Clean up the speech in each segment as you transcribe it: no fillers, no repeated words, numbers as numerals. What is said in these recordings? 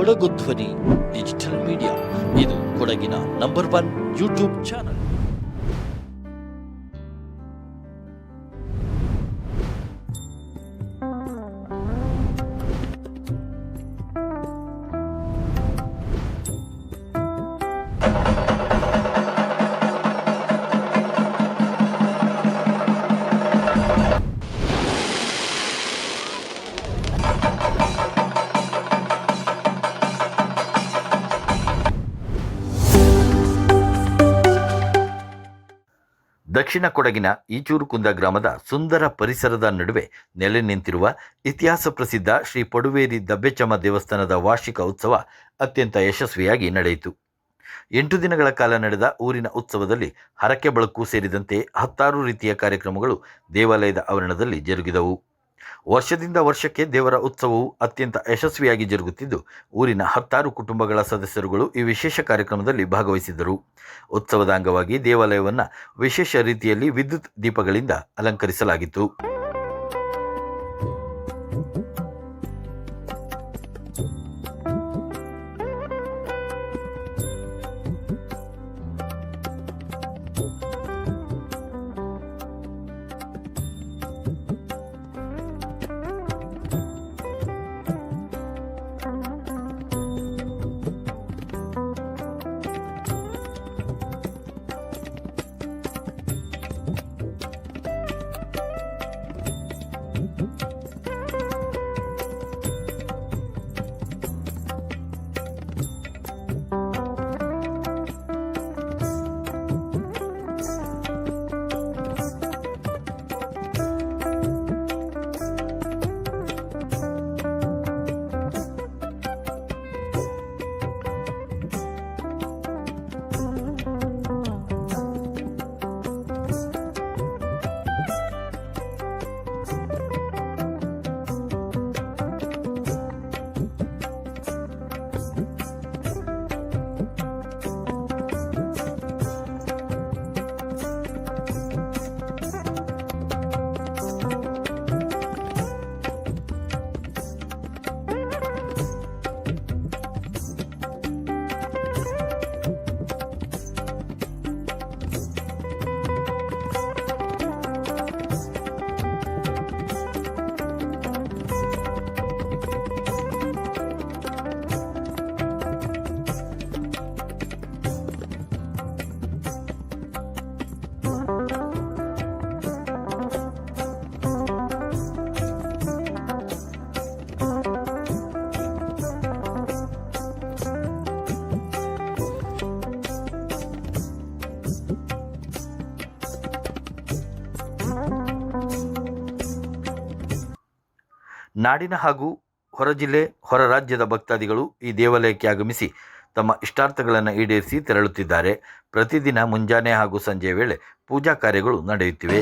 ಕೊಡಗು ಧ್ವನಿ digital media, ಇದು ಕೊಡಗಿನ ನಂಬರ್ 1 ಯೂಟ್ಯೂಬ್ ಚಾನಲ್. ದಕ್ಷಿಣ ಕೊಡಗಿನ ಈಚೂರುಕುಂದ ಗ್ರಾಮದ ಸುಂದರ ಪರಿಸರದ ನಡುವೆ ನೆಲೆ ನಿಂತಿರುವ ಇತಿಹಾಸ ಪ್ರಸಿದ್ಧ ಶ್ರೀ ಪಡುವೇರಿ ದಬ್ಬೆಚಮ್ಮ ದೇವಸ್ಥಾನದ ವಾರ್ಷಿಕ ಉತ್ಸವ ಅತ್ಯಂತ ಯಶಸ್ವಿಯಾಗಿ ನಡೆಯಿತು. 8 ದಿನಗಳ ಕಾಲ ನಡೆದ ಊರಿನ ಉತ್ಸವದಲ್ಲಿ ಹರಕೆ ಬೆಳಕು ಸೇರಿದಂತೆ 10 ರೀತಿಯ ಕಾರ್ಯಕ್ರಮಗಳು ದೇವಾಲಯದ ಆವರಣದಲ್ಲಿ ಜರುಗಿದವು. ವರ್ಷದಿಂದ ವರ್ಷಕ್ಕೆ ದೇವರ ಉತ್ಸವವು ಅತ್ಯಂತ ಯಶಸ್ವಿಯಾಗಿ ಜರುಗುತ್ತಿದ್ದು, ಊರಿನ 10 ಕುಟುಂಬಗಳ ಸದಸ್ಯರುಗಳು ಈ ವಿಶೇಷ ಕಾರ್ಯಕ್ರಮದಲ್ಲಿ ಭಾಗವಹಿಸಿದ್ದರು. ಉತ್ಸವದ ಅಂಗವಾಗಿ ದೇವಾಲಯವನ್ನು ವಿಶೇಷ ರೀತಿಯಲ್ಲಿ ವಿದ್ಯುತ್ ದೀಪಗಳಿಂದ ಅಲಂಕರಿಸಲಾಗಿತ್ತು. ನಾಡಿನ ಹಾಗೂ ಹೊರ ಜಿಲ್ಲೆ, ಹೊರ ರಾಜ್ಯದ ಭಕ್ತಾದಿಗಳು ಈ ದೇವಾಲಯಕ್ಕೆ ಆಗಮಿಸಿ ತಮ್ಮ ಇಷ್ಟಾರ್ಥಗಳನ್ನು ಈಡೇರಿಸಿ ತೆರಳುತ್ತಿದ್ದಾರೆ. ಪ್ರತಿದಿನ ಮುಂಜಾನೆ ಹಾಗೂ ಸಂಜೆಯ ವೇಳೆ ಪೂಜಾ ಕಾರ್ಯಗಳು ನಡೆಯುತ್ತಿವೆ.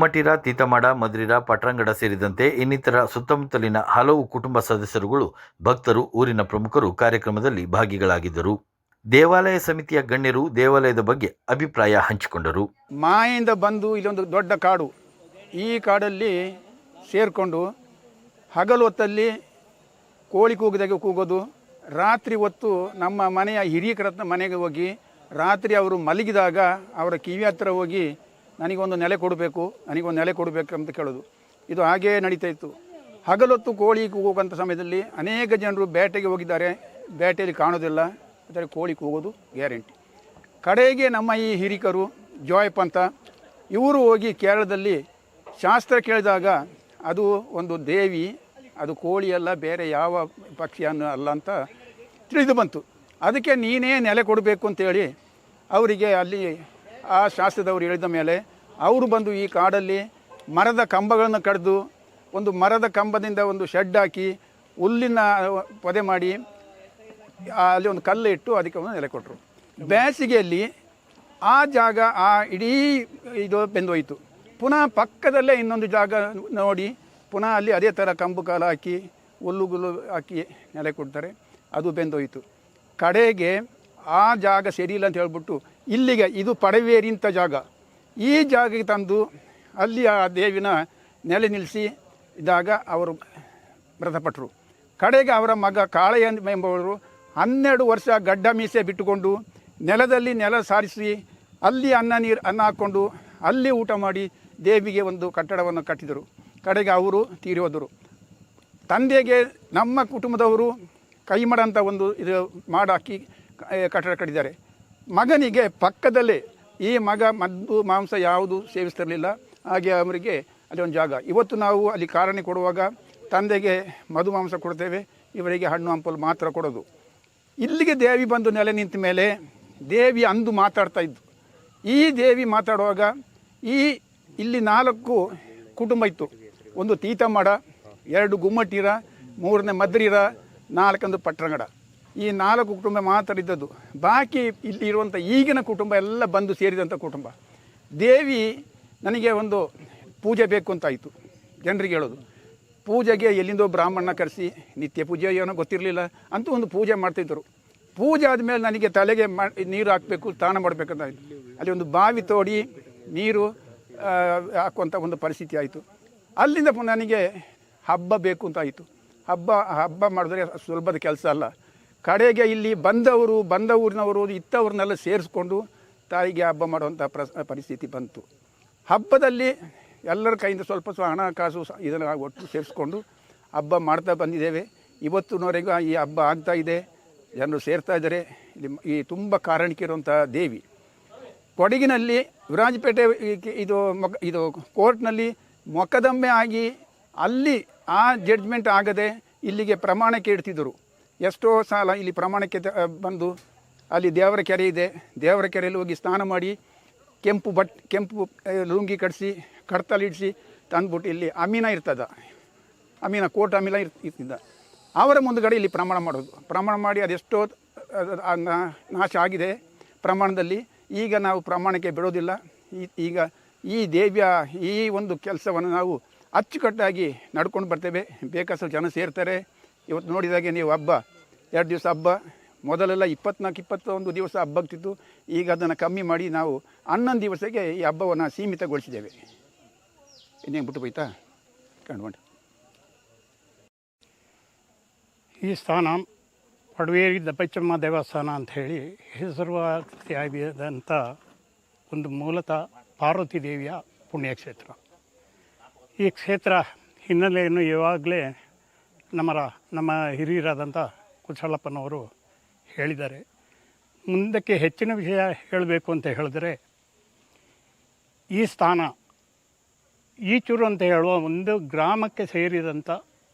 ಗುಮ್ಮಟಿರ, ತೀತಮಾಡ, ಮದ್ರಿರ, ಪಟ್ರಂಗಡ ಸೇರಿದಂತೆ ಇನ್ನಿತರ ಸುತ್ತಮುತ್ತಲಿನ ಹಲವು ಕುಟುಂಬ ಸದಸ್ಯರುಗಳು, ಭಕ್ತರು, ಊರಿನ ಪ್ರಮುಖರು ಕಾರ್ಯಕ್ರಮದಲ್ಲಿ ಭಾಗಿಗಳಾಗಿದ್ದರು. ದೇವಾಲಯ ಸಮಿತಿಯ ಗಣ್ಯರು ದೇವಾಲಯದ ಬಗ್ಗೆ ಅಭಿಪ್ರಾಯ ಹಂಚಿಕೊಂಡರು. ಮಾಯಿಂದ ಬಂದು ಇಲ್ಲೊಂದು ದೊಡ್ಡ ಕಾಡು, ಈ ಕಾಡಲ್ಲಿ ಸೇರಿಕೊಂಡು ಹಗಲು ಹೊತ್ತಲ್ಲಿ ಕೋಳಿ ಕೂಗಿದಾಗೆ ಕೂಗೋದು, ರಾತ್ರಿ ಹೊತ್ತು ನಮ್ಮ ಮನೆಯ ಹಿರಿಯರ ಮನೆಗೆ ಹೋಗಿ ರಾತ್ರಿ ಅವರು ಮಲಗಿದಾಗ ಅವರ ಕಿವಿ ಹತ್ರ ಹೋಗಿ ನನಗೊಂದು ನೆಲೆ ಕೊಡಬೇಕು ಅಂತ ಕೇಳೋದು. ಇದು ಹಾಗೇ ನಡೀತಾ ಇತ್ತು. ಹಗಲೊತ್ತು ಕೋಳಿ ಕೂಗುವಂಥ ಸಮಯದಲ್ಲಿ ಅನೇಕ ಜನರು ಬೇಟೆಗೆ ಹೋಗಿದ್ದಾರೆ, ಬೇಟೆಯಲ್ಲಿ ಕಾಣೋದಿಲ್ಲ, ಆದರೆ ಕೋಳಿ ಕೂಗೋದು ಗ್ಯಾರಂಟಿ. ಕಡೆಗೆ ನಮ್ಮ ಈ ಹಿರಿಕರು ಜೋಯಪ್ಪ ಅಂತ ಇವರು ಹೋಗಿ ಕೇರಳದಲ್ಲಿ ಶಾಸ್ತ್ರ ಕೇಳಿದಾಗ ಅದು ಒಂದು ದೇವಿ, ಅದು ಕೋಳಿಯಲ್ಲ, ಬೇರೆ ಯಾವ ಪಕ್ಷಿಯನ್ನು ಅಲ್ಲ ಅಂತ ತಿಳಿದು ಬಂತು. ಅದಕ್ಕೆ ನೀನೇ ನೆಲೆ ಕೊಡಬೇಕು ಅಂತೇಳಿ ಅವರಿಗೆ ಅಲ್ಲಿ ಆ ಶಾಸ್ತ್ರದವರು ಹೇಳಿದ ಮೇಲೆ ಅವರು ಬಂದು ಈ ಕಾಡಲ್ಲಿ ಮರದ ಕಂಬಗಳನ್ನು ಕಡಿದು ಒಂದು ಮರದ ಕಂಬದಿಂದ ಒಂದು ಶೆಡ್ ಹಾಕಿ ಹುಲ್ಲಿನ ಪೊದೆ ಮಾಡಿ ಅಲ್ಲಿ ಒಂದು ಕಲ್ಲು ಇಟ್ಟು ಅದಕ್ಕೆ ಒಂದು ನೆಲೆ ಕೊಟ್ಟರು. ಬೇಸಿಗೆಯಲ್ಲಿ ಆ ಜಾಗ ಆ ಇಡೀ ಇದು ಬೆಂದೋಯಿತು. ಪುನಃ ಪಕ್ಕದಲ್ಲೇ ಇನ್ನೊಂದು ಜಾಗ ನೋಡಿ ಪುನಃ ಅಲ್ಲಿ ಅದೇ ಥರ ಕಂಬು ಕಾಲು ಹಾಕಿ ಹುಲ್ಲುಗುಲ್ಲು ಹಾಕಿ ನೆಲೆ ಕೊಡ್ತಾರೆ, ಅದು ಬೆಂದೋಯಿತು. ಕಡೆಗೆ ಆ ಜಾಗ ಸರಿಯಿಲ್ಲ ಅಂತ ಹೇಳ್ಬಿಟ್ಟು ಇಲ್ಲಿಗೆ ಇದು ಪಡವೇರಿ ಅಂತ ಜಾಗ, ಈ ಜಾಗಕ್ಕೆ ತಂದು ಅಲ್ಲಿ ಆ ದೇವಿನ ನೆಲೆ ನಿಲ್ಲಿಸಿ ಇದ್ದಾಗ ಅವರು ಮೃತಪಟ್ಟರು. ಕಡೆಗೆ ಅವರ ಮಗ ಕಾಳೆಯ ಎಂಬವರು 12 ವರ್ಷ ಗಡ್ಡ ಮೀಸೆ ಬಿಟ್ಟುಕೊಂಡು ನೆಲದಲ್ಲಿ ನೆಲ ಸಾರಿಸಿ ಅಲ್ಲಿ ಅನ್ನ ಹಾಕ್ಕೊಂಡು ಅಲ್ಲಿ ಊಟ ಮಾಡಿ ದೇವಿಗೆ ಒಂದು ಕಟ್ಟಡವನ್ನು ಕಟ್ಟಿದರು. ಕಡೆಗೆ ಅವರು ತೀರಿ ಹೋದರು. ತಂದೆಗೆ ನಮ್ಮ ಕುಟುಂಬದವರು ಕೈಮಡ ಅಂತ ಒಂದು ಇದು ಮಾಡಾಕಿ ಕಟ್ಟಡ ಕಟ್ಟಿದ್ದಾರೆ. ಮಗನಿಗೆ ಪಕ್ಕದಲ್ಲೇ ಈ ಮಗ ಮದ್ದು ಮಾಂಸ ಯಾವುದು ಸೇವಿಸ್ತಿರಲಿಲ್ಲ, ಹಾಗೆ ಅವರಿಗೆ ಅಲ್ಲಿ ಒಂದು ಜಾಗ. ಇವತ್ತು ನಾವು ಅಲ್ಲಿ ಕಾರಣಿ ಕೊಡುವಾಗ ತಂದೆಗೆ ಮಧು ಮಾಂಸ ಕೊಡ್ತೇವೆ, ಇವರಿಗೆ ಹಣ್ಣು ಹಂಪಲು ಮಾತ್ರ ಕೊಡೋದು. ಇಲ್ಲಿಗೆ ದೇವಿ ಬಂದು ನೆಲೆ ನಿಂತ ಮೇಲೆ ದೇವಿ ಅಂದು ಮಾತಾಡ್ತಾ ಇದ್ದು. ಈ ದೇವಿ ಮಾತಾಡುವಾಗ ಇಲ್ಲಿ 4 ಕುಟುಂಬ ಇತ್ತು. ಒಂದು ತೀತಮಾಡ, 2 ಗುಮ್ಮಟಿರ, 3ನೇ ಮದ್ರಿರ, 4 ಪಟ್ರಂಗಡ. ಈ 4 ಕುಟುಂಬ ಮಾತ್ರ ಇದ್ದದ್ದು. ಬಾಕಿ ಇಲ್ಲಿ ಇರುವಂಥ ಈಗಿನ ಕುಟುಂಬ ಎಲ್ಲ ಬಂದು ಸೇರಿದಂಥ ಕುಟುಂಬ. ದೇವಿ ನನಗೆ ಒಂದು ಪೂಜೆ ಬೇಕು ಅಂತಾಯಿತು. ಜನರಿಗೆ ಹೇಳೋದು, ಪೂಜೆಗೆ ಎಲ್ಲಿಂದೋ ಬ್ರಾಹ್ಮಣ ಕರೆಸಿ ನಿತ್ಯ ಪೂಜೆ ಏನೋ ಗೊತ್ತಿರಲಿಲ್ಲ ಅಂತೂ ಒಂದು ಪೂಜೆ ಮಾಡ್ತಿದ್ದರು. ಪೂಜೆ ಆದಮೇಲೆ ನನಗೆ ತಲೆಗೆ ನೀರು ಹಾಕಬೇಕು, ಸ್ನಾನ ಮಾಡಬೇಕಂತ ಅಲ್ಲಿ ಒಂದು ಬಾವಿ ತೋಡಿ ನೀರು ಹಾಕುವಂಥ ಒಂದು ಪರಿಸ್ಥಿತಿ ಆಯಿತು. ಅಲ್ಲಿಂದ ನನಗೆ ಹಬ್ಬ ಬೇಕು ಅಂತ ಆಯಿತು. ಹಬ್ಬ ಮಾಡಿದ್ರೆ ಸುಲಭದ ಕೆಲಸ ಅಲ್ಲ. ಕಡೆಗೆ ಇಲ್ಲಿ ಬಂದ ಊರಿನವರು ಇತ್ತವ್ರನ್ನೆಲ್ಲ ಸೇರಿಸ್ಕೊಂಡು ತಾಯಿಗೆ ಹಬ್ಬ ಮಾಡುವಂಥ ಪರಿಸ್ಥಿತಿ ಬಂತು. ಹಬ್ಬದಲ್ಲಿ ಎಲ್ಲರ ಕೈಯಿಂದ ಸ್ವಲ್ಪ ಹಣ ಕಾಸು ಇದನ್ನು ಒಟ್ಟು ಸೇರಿಸ್ಕೊಂಡು ಹಬ್ಬ ಮಾಡ್ತಾ ಬಂದಿದ್ದೇವೆ. ಇವತ್ತಿನವರೆಗೂ ಈ ಹಬ್ಬ ಆಗ್ತಾ ಇದೆ, ಜನರು ಸೇರ್ತಾ ಇದ್ದಾರೆ. ಇಲ್ಲಿ ಈ ತುಂಬ ಕಾರಣಿಕಿರುವಂಥ ದೇವಿ. ಕೊಡಗಿನಲ್ಲಿ ವಿರಾಜಪೇಟೆ ಇದು ಕೋರ್ಟ್ನಲ್ಲಿ ಮೊಕದ್ದಮೆ ಆಗಿ ಅಲ್ಲಿ ಆ ಜಡ್ಜ್ಮೆಂಟ್ ಆಗದೆ ಇಲ್ಲಿಗೆ ಪ್ರಮಾಣಕ್ಕೆ ಇಡ್ತಿದ್ದರು. ಎಷ್ಟೋ ಸಾಲ ಇಲ್ಲಿ ಪ್ರಮಾಣಕ್ಕೆ ಬಂದು ಅಲ್ಲಿ ದೇವರ ಕೆರೆ ಇದೆ, ದೇವರ ಕೆರೆಯಲ್ಲಿ ಹೋಗಿ ಸ್ನಾನ ಮಾಡಿ ಕೆಂಪು ಲುಂಗಿ ಕಡಿಸಿ ಕಡ್ತಲಿಡಿಸಿ ತಂದ್ಬಿಟ್ಟು ಇಲ್ಲಿ ಅಮೀನ ಕೋರ್ಟ್ ಅಮೀನ ಇರ್ತಿದ್ದ. ಅವರ ಮುಂದುಗಡೆ ಇಲ್ಲಿ ಪ್ರಮಾಣ ಮಾಡೋದು. ಪ್ರಮಾಣ ಮಾಡಿ ಅದೆಷ್ಟೋ ನಾಶ ಆಗಿದೆ ಪ್ರಮಾಣದಲ್ಲಿ. ಈಗ ನಾವು ಪ್ರಮಾಣಕ್ಕೆ ಬಿಡೋದಿಲ್ಲ. ಈಗ ಈ ದೇವಿಯ ಈ ಒಂದು ಕೆಲಸವನ್ನು ನಾವು ಅಚ್ಚುಕಟ್ಟಾಗಿ ನಡ್ಕೊಂಡು ಬರ್ತೇವೆ. ಬೇಕಷ್ಟು ಜನ ಸೇರ್ತಾರೆ. ಇವತ್ತು ನೋಡಿದಾಗೆ ನೀವು ಹಬ್ಬ 2 ದಿವಸ ಹಬ್ಬ, ಮೊದಲೆಲ್ಲ 24-21 ದಿವಸ ಹಬ್ಬ ಆಗ್ತಿತ್ತು. ಈಗ ಅದನ್ನು ಕಮ್ಮಿ ಮಾಡಿ ನಾವು 11 ದಿವಸಕ್ಕೆ ಈ ಹಬ್ಬವನ್ನು ಸೀಮಿತಗೊಳಿಸಿದ್ದೇವೆ. ಇನ್ನೇನು ಬಿಟ್ಟು ಹೋಯ್ತಾ ಕಂಡುಕೊಂಡು ಈ ಸ್ಥಾನ ಪಡವೇರಿ ದಬ್ಬೆಚ್ಚಮ್ಮ ದೇವಸ್ಥಾನ ಅಂಥೇಳಿ ಹೆಸರುವಾಸಿಯಾದಂಥ ಒಂದು ಮೂಲತಃ ಪಾರ್ವತಿ ದೇವಿಯ ಪುಣ್ಯಕ್ಷೇತ್ರ. ಈ ಕ್ಷೇತ್ರ ಹಿನ್ನೆಲೆಯನ್ನು ಇವಾಗಲೇ ನಮ್ಮ ಹಿರಿಯರಾದಂಥ ಕುಶಲಪ್ಪನವರು ಹೇಳಿದ್ದಾರೆ. ಮುಂದಕ್ಕೆ ಹೆಚ್ಚಿನ ವಿಷಯ ಹೇಳಬೇಕು ಅಂತ ಹೇಳಿದ್ರೆ, ಈ ಸ್ಥಾನ ಈಚೂರು ಅಂತ ಹೇಳುವ ಒಂದು ಗ್ರಾಮಕ್ಕೆ ಸೇರಿದಂಥ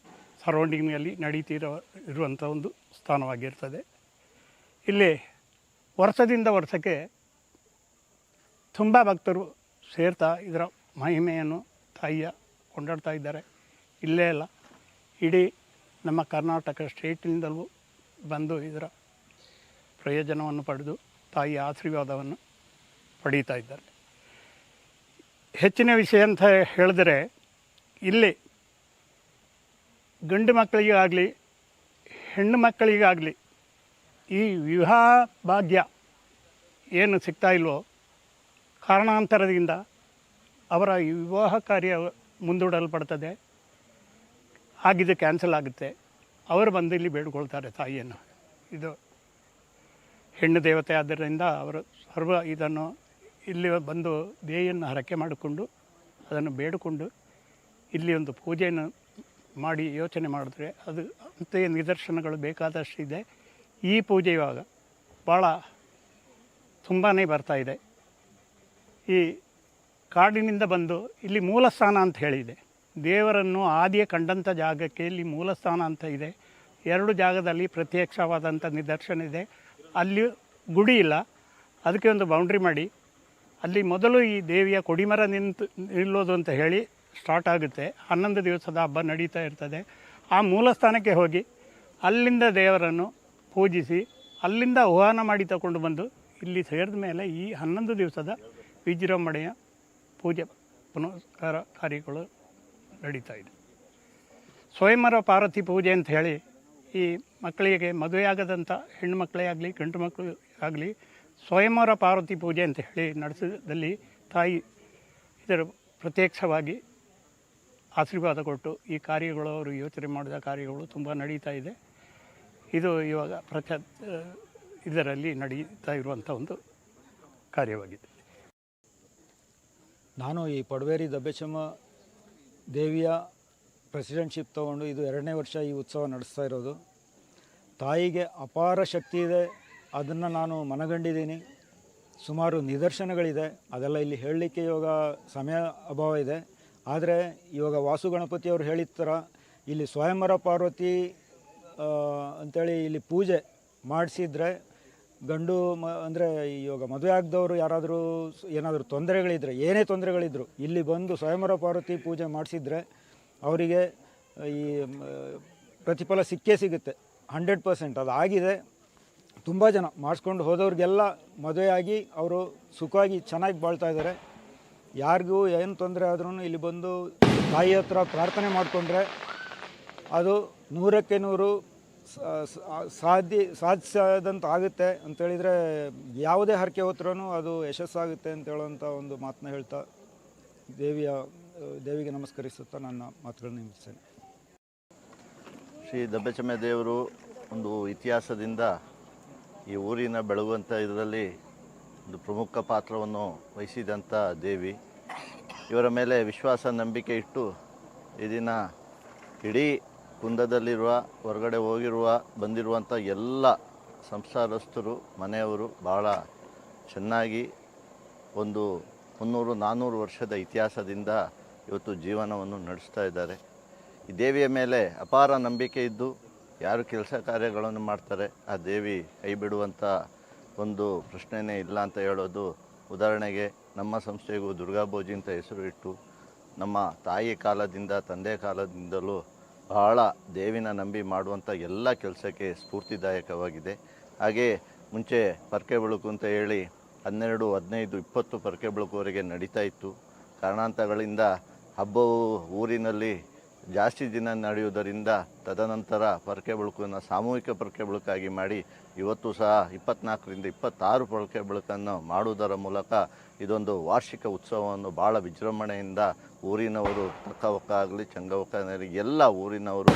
ಸರೌಂಡಿಂಗ್ನಲ್ಲಿ ಇರುವಂಥ ಒಂದು ಸ್ಥಾನವಾಗಿರ್ತದೆ. ಇಲ್ಲಿ ವರ್ಷದಿಂದ ವರ್ಷಕ್ಕೆ ತುಂಬ ಭಕ್ತರು ಸೇರ್ತಾ ಇದರ ಮಹಿಮೆಯನ್ನು ತಾಯಿಯ ಕೊಂಡಾಡ್ತಾ ಇದ್ದಾರೆ. ಇಲ್ಲೇ ಅಲ್ಲ, ಇಡೀ ನಮ್ಮ ಕರ್ನಾಟಕ ಸ್ಟೇಟಿನಿಂದಲೂ ಬಂದು ಇದರ ಪ್ರಯೋಜನವನ್ನು ಪಡೆದು ತಾಯಿಯ ಆಶೀರ್ವಾದವನ್ನು ಪಡೀತಾ ಇದ್ದಾರೆ. ಹೆಚ್ಚಿನ ವಿಷಯ ಅಂತ ಹೇಳಿದ್ರೆ ಇಲ್ಲಿ ಗಂಡು ಮಕ್ಕಳಿಗಾಗಲಿ ಹೆಣ್ಣು ಮಕ್ಕಳಿಗಾಗಲಿ ಈ ವಿವಾಹ ಭಾಗ್ಯ ಏನು ಸಿಗ್ತಾ ಇಲ್ವೋ ಕಾರಣಾಂತರದಿಂದ ಅವರ ಈ ವಿವಾಹ ಕಾರ್ಯ ಮುಂದೂಡಲ್ಪಡ್ತದೆ, ಆಗಿದ್ದು ಕ್ಯಾನ್ಸಲ್ ಆಗುತ್ತೆ. ಅವರು ಬಂದು ಇಲ್ಲಿ ಬೇಡ್ಕೊಳ್ತಾರೆ ತಾಯಿಯನ್ನು. ಇದು ಹೆಣ್ಣು ದೇವತೆ ಆದ್ದರಿಂದ ಅವರು ಸರ್ವ ಇದನ್ನು ಇಲ್ಲಿ ಬಂದು ದೇವಿಯನ್ನು ಹರಕೆ ಮಾಡಿಕೊಂಡು ಅದನ್ನು ಬೇಡಿಕೊಂಡು ಇಲ್ಲಿ ಒಂದು ಪೂಜೆಯನ್ನು ಮಾಡಿ ಯೋಚನೆ ಮಾಡಿದ್ರೆ ಅದು ಅಂತೆಯೇ ನಿದರ್ಶನಗಳು ಬೇಕಾದಷ್ಟಿದೆ. ಈ ಪೂಜೆ ಇವಾಗ ಭಾಳ ತುಂಬಾ ಬರ್ತಾಯಿದೆ. ಈ ಕಾಡಿನಿಂದ ಬಂದು ಇಲ್ಲಿ ಮೂಲಸ್ಥಾನ ಅಂತ ಹೇಳಿದೆ. ದೇವರನ್ನು ಆದಿಯ ಕಂಡಂಥ ಜಾಗಕ್ಕೆ ಇಲ್ಲಿ ಮೂಲಸ್ಥಾನ ಅಂತ ಇದೆ. 2 ಜಾಗದಲ್ಲಿ ಪ್ರತ್ಯಕ್ಷವಾದಂಥ ನಿದರ್ಶನ ಇದೆ. ಅಲ್ಲಿ ಗುಡಿ ಇಲ್ಲ, ಅದಕ್ಕೆ ಒಂದು ಬೌಂಡ್ರಿ ಮಾಡಿ ಅಲ್ಲಿ ಮೊದಲು ಈ ದೇವಿಯ ಕೊಡಿಮರ ನಿಲ್ಲೋದು ಅಂತ ಹೇಳಿ ಸ್ಟಾರ್ಟ್ ಆಗುತ್ತೆ. 11 ದಿವಸದ ಹಬ್ಬ ನಡೀತಾ ಇರ್ತದೆ. ಆ ಮೂಲಸ್ಥಾನಕ್ಕೆ ಹೋಗಿ ಅಲ್ಲಿಂದ ದೇವರನ್ನು ಪೂಜಿಸಿ ಅಲ್ಲಿಂದ ಆಹ್ವಾನ ಮಾಡಿ ತಗೊಂಡು ಬಂದು ಇಲ್ಲಿ ಸೇರಿದ ಮೇಲೆ ಈ 11 ದಿವಸದ ವಿಜೃಂಭಣೆಯ ಪೂಜೆ ಪುನಸ್ಕಾರ ಕಾರ್ಯಗಳು ನಡೀತಾ ಇದೆ. ಸ್ವಯಂವರ ಪಾರ್ವತಿ ಪೂಜೆ ಅಂತ ಹೇಳಿ ಈ ಮಕ್ಕಳಿಗೆ ಮದುವೆಯಾಗದಂಥ ಹೆಣ್ಣು ಮಕ್ಕಳೇ ಆಗಲಿ ಗಂಡು ಮಕ್ಕಳು ಆಗಲಿ ಸ್ವಯಂವರ ಪಾರ್ವತಿ ಪೂಜೆ ಅಂತ ಹೇಳಿ ನಡೆಸಿದಲ್ಲಿ ತಾಯಿ ಇದರ ಪ್ರತ್ಯಕ್ಷವಾಗಿ ಆಶೀರ್ವಾದ ಕೊಟ್ಟು ಈ ಕಾರ್ಯಗಳು ಅವರು ಯೋಚನೆ ಮಾಡಿದ ಕಾರ್ಯಗಳು ತುಂಬ ನಡೀತಾ ಇದೆ. ಇದು ಇವಾಗ ಇದರಲ್ಲಿ ನಡೀತಾ ಇರುವಂಥ ಒಂದು ಕಾರ್ಯವಾಗಿದೆ. ನಾನು ಈ ಪಡುವೇರಿ ದಬ್ಬೆಚಮ್ಮ ದೇವಿಯ ಪ್ರೆಸಿಡೆಂಟ್ಶಿಪ್ ತೊಗೊಂಡು ಇದು 2ನೇ ವರ್ಷ ಈ ಉತ್ಸವ ನಡೆಸ್ತಾ ಇರೋದು. ತಾಯಿಗೆ ಅಪಾರ ಶಕ್ತಿ ಇದೆ, ಅದನ್ನು ನಾನು ಮನಗಂಡಿದ್ದೀನಿ. ಸುಮಾರು ನಿದರ್ಶನಗಳಿದೆ, ಅದೆಲ್ಲ ಇಲ್ಲಿ ಹೇಳಲಿಕ್ಕೆ ಇವಾಗ ಸಮಯ ಅಭಾವ ಇದೆ. ಆದರೆ ಇವಾಗ ವಾಸು ಗಣಪತಿಯವರು ಹೇಳಿದ ಥರ ಇಲ್ಲಿ ಸ್ವಯಂವರ ಪಾರ್ವತಿ ಅಂಥೇಳಿ ಇಲ್ಲಿ ಪೂಜೆ ಮಾಡಿಸಿದ್ರೆ ಗಂಡು ಅಂದರೆ ಇವಾಗ ಮದುವೆ ಆಗದವರು ಯಾರಾದರೂ ಏನಾದರೂ ತೊಂದರೆಗಳಿದ್ದರೆ, ಏನೇ ತೊಂದರೆಗಳಿದ್ದರು ಇಲ್ಲಿ ಬಂದು ಸ್ವಯಂವರ ಪಾರ್ವತಿ ಪೂಜೆ ಮಾಡಿಸಿದ್ರೆ ಅವರಿಗೆ ಈ ಪ್ರತಿಫಲ ಸಿಕ್ಕೇ ಸಿಗುತ್ತೆ 100%. ಅದಾಗಿದೆ. ತುಂಬ ಜನ ಮಾಡಿಸ್ಕೊಂಡು ಹೋದವ್ರಿಗೆಲ್ಲ ಮದುವೆಯಾಗಿ ಅವರು ಸುಖವಾಗಿ ಚೆನ್ನಾಗಿ ಬಾಳ್ತಾ ಇದ್ದಾರೆ. ಯಾರಿಗೂ ಏನು ತೊಂದರೆ ಆದ್ರೂ ಇಲ್ಲಿ ಬಂದು ತಾಯಿ ಹತ್ರ ಪ್ರಾರ್ಥನೆ ಮಾಡಿಕೊಂಡ್ರೆ ಅದು 100ಕ್ಕೆ 100 ಸಾಧಿಸದಂತ ಆಗುತ್ತೆ ಅಂತೇಳಿದರೆ ಯಾವುದೇ ಹರಕೆ ಹೊತ್ತರೂ ಅದು ಯಶಸ್ಸಾಗುತ್ತೆ ಅಂತ ಹೇಳೋಂಥ ಒಂದು ಮಾತನ್ನ ಹೇಳ್ತಾ ದೇವಿಗೆ ನಮಸ್ಕರಿಸುತ್ತಾ ನನ್ನ ಮಾತುಗಳನ್ನು ಮುಗಿಸ್ತೇನೆ. ಶ್ರೀ ದಬ್ಬೆಚಮ್ಮ ದೇವರು ಒಂದು ಇತಿಹಾಸದಿಂದ ಈ ಊರಿನ ಬೆಳಗುವಂಥ ಇದರಲ್ಲಿ ಒಂದು ಪ್ರಮುಖ ಪಾತ್ರವನ್ನು ವಹಿಸಿದಂಥ ದೇವಿ. ಇವರ ಮೇಲೆ ವಿಶ್ವಾಸ ನಂಬಿಕೆ ಇಟ್ಟು ಈ ದಿನ ಇಡೀ ಕುಂದದಲ್ಲಿರುವ ಹೊರಗಡೆ ಬಂದಿರುವಂಥ ಎಲ್ಲ ಸಂಸಾರಸ್ಥರು ಮನೆಯವರು ಭಾಳ ಚೆನ್ನಾಗಿ ಒಂದು 300-400 ವರ್ಷದ ಇತಿಹಾಸದಿಂದ ಇವತ್ತು ಜೀವನವನ್ನು ನಡೆಸ್ತಾ ಇದ್ದಾರೆ. ಈ ದೇವಿಯ ಮೇಲೆ ಅಪಾರ ನಂಬಿಕೆ ಇದ್ದು ಯಾರು ಕೆಲಸ ಕಾರ್ಯಗಳನ್ನು ಮಾಡ್ತಾರೆ ಆ ದೇವಿ ಕೈ ಬಿಡುವಂಥ ಒಂದು ಪ್ರಶ್ನೆಯೇ ಇಲ್ಲ ಅಂತ ಹೇಳೋದು. ಉದಾಹರಣೆಗೆ ನಮ್ಮ ಸಂಸ್ಥೆಗೂ ದುರ್ಗಾಭೋಜಿ ಅಂತ ಹೆಸರು ಇಟ್ಟು ನಮ್ಮ ತಾಯಿ ಕಾಲದಿಂದ ತಂದೆ ಕಾಲದಿಂದಲೂ ಬಹಳ ದೇವಿನ ನಂಬಿ ಮಾಡುವಂಥ ಎಲ್ಲ ಕೆಲಸಕ್ಕೆ ಸ್ಫೂರ್ತಿದಾಯಕವಾಗಿದೆ. ಹಾಗೆ ಮುಂಚೆ ಪರ್ಕೆ ಬೆಳಕು ಅಂತ ಹೇಳಿ 12, 15, 20 ಪರ್ಕೆ ಬೆಳಕುವರೆಗೆ ನಡೀತಾ ಇತ್ತು. ಕಾರಣಾಂತರಗಳಿಂದ ಹಬ್ಬವು ಊರಿನಲ್ಲಿ ಜಾಸ್ತಿ ದಿನ ನಡೆಯುವುದರಿಂದ ತದನಂತರ ಪರ್ಕೆ ಬೆಳಕನ್ನು ಸಾಮೂಹಿಕ ಪರ್ಕೆ ಬೆಳಕಾಗಿ ಮಾಡಿ ಇವತ್ತು ಸಹ 24ರಿಂದ 26 ಪರ್ಕೆ ಬೆಳಕನ್ನು ಮಾಡುವುದರ ಮೂಲಕ ಇದೊಂದು ವಾರ್ಷಿಕ ಉತ್ಸವವನ್ನು ಭಾಳ ವಿಜೃಂಭಣೆಯಿಂದ ಊರಿನವರು ತಕ್ಕವಕ್ಕ ಆಗಲಿ ಚಂಗವಕ್ಕ ಎಲ್ಲ ಊರಿನವರು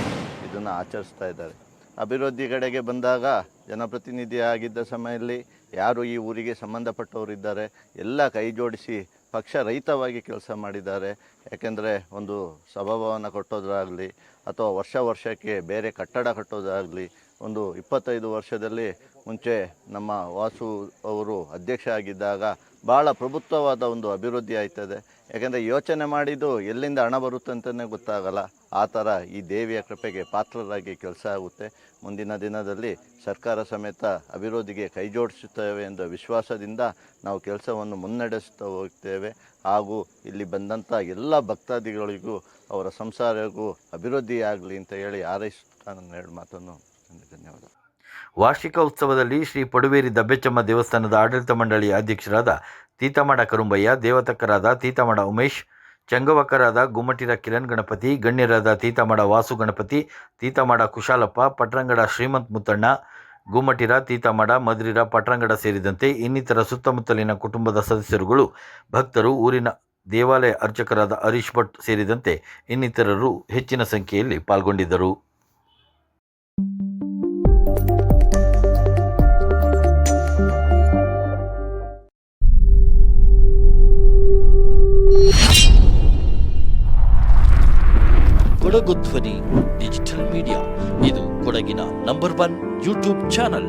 ಇದನ್ನು ಆಚರಿಸ್ತಾ ಇದ್ದಾರೆ. ಅಭಿವೃದ್ಧಿ ಕಡೆಗೆ ಬಂದಾಗ ಜನಪ್ರತಿನಿಧಿ ಆಗಿದ್ದ ಸಮಯದಲ್ಲಿ ಯಾರು ಈ ಊರಿಗೆ ಸಂಬಂಧಪಟ್ಟವರಿದ್ದಾರೆ ಎಲ್ಲ ಕೈ ಜೋಡಿಸಿ ಪಕ್ಷ ರಹಿತವಾಗಿ ಕೆಲಸ ಮಾಡಿದ್ದಾರೆ. ಯಾಕೆಂದರೆ ಒಂದು ಸಭಾಭವನ ಕಟ್ಟೋದಾಗಲಿ ಅಥವಾ ವರ್ಷಕ್ಕೆ ಬೇರೆ ಕಟ್ಟಡ ಕಟ್ಟೋದಾಗಲಿ ಒಂದು 25 ವರ್ಷದಲ್ಲಿ ಮುಂಚೆ ನಮ್ಮ ವಾಸು ಅವರು ಅಧ್ಯಕ್ಷ ಆಗಿದ್ದಾಗ ಭಾಳ ಪ್ರಭುತ್ವವಾದ ಒಂದು ಅಭಿವೃದ್ಧಿ ಆಯ್ತದೆ. ಯಾಕೆಂದರೆ ಯೋಚನೆ ಮಾಡಿದ್ದು ಎಲ್ಲಿಂದ ಹಣ ಬರುತ್ತೆ ಅಂತಲೇ ಗೊತ್ತಾಗಲ್ಲ. ಆ ಥರ ಈ ದೇವಿಯ ಕೃಪೆಗೆ ಪಾತ್ರರಾಗಿ ಕೆಲಸ ಆಗುತ್ತೆ. ಮುಂದಿನ ದಿನದಲ್ಲಿ ಸರ್ಕಾರ ಸಮೇತ ಅಭಿವೃದ್ಧಿಗೆ ಕೈ ಜೋಡಿಸುತ್ತೇವೆ ಎಂದ ವಿಶ್ವಾಸದಿಂದ ನಾವು ಕೆಲಸವನ್ನು ಮುನ್ನಡೆಸ್ತಾ ಹೋಗ್ತೇವೆ. ಹಾಗೂ ಇಲ್ಲಿ ಬಂದಂಥ ಎಲ್ಲ ಭಕ್ತಾದಿಗಳಿಗೂ ಅವರ ಸಂಸಾರಕ್ಕೂ ಅಭಿವೃದ್ಧಿಯಾಗಲಿ ಅಂತ ಹೇಳಿ ಹಾರೈಸುತ್ತಾ ನನ್ನ 2 ಮಾತನ್ನು ಧನ್ಯವಾದ. ವಾರ್ಷಿಕ ಉತ್ಸವದಲ್ಲಿ ಶ್ರೀ ಪಡುವೇರಿ ದಬ್ಬೆಚಮ್ಮ ದೇವಸ್ಥಾನದ ಆಡಳಿತ ಮಂಡಳಿಯ ಅಧ್ಯಕ್ಷರಾದ ತೀತಮಾಡ ಕರುಂಬಯ್ಯ, ದೇವತಕ್ಕರಾದ ತೀತಮಾಡ ಉಮೇಶ್, ಚಂಗವಕ್ಕರಾದ ಗುಮ್ಮಟಿರ ಕಿರಣ್ ಗಣಪತಿ, ಗಣ್ಯರಾದ ತೀತಮಾಡ ವಾಸು ಗಣಪತಿ, ತೀತಮಾಡ ಕುಶಾಲಪ್ಪ, ಪಟ್ರಂಗಡ ಶ್ರೀಮಂತ್ ಮುತ್ತಣ್ಣ, ಗುಮ್ಮಟಿರ ತೀತಮಾಡ ಮದ್ರಿರ ಪಟ್ರಂಗಡ ಸೇರಿದಂತೆ ಇನ್ನಿತರ ಸುತ್ತಮುತ್ತಲಿನ ಕುಟುಂಬದ ಸದಸ್ಯರುಗಳು, ಭಕ್ತರು, ಊರಿನ ದೇವಾಲಯ ಅರ್ಚಕರಾದ ಹರೀಶ್ ಭಟ್ ಸೇರಿದಂತೆ ಇನ್ನಿತರರು ಹೆಚ್ಚಿನ ಸಂಖ್ಯೆಯಲ್ಲಿ ಪಾಲ್ಗೊಂಡಿದ್ದರು. ಕೊಡಗು ಧ್ವನಿ ಡಿಜಿಟಲ್ ಮೀಡಿಯಾ, ಇದು ಕೊಡಗಿನ ನಂಬರ್ 1 ಯೂಟ್ಯೂಬ್ ಚಾನಲ್.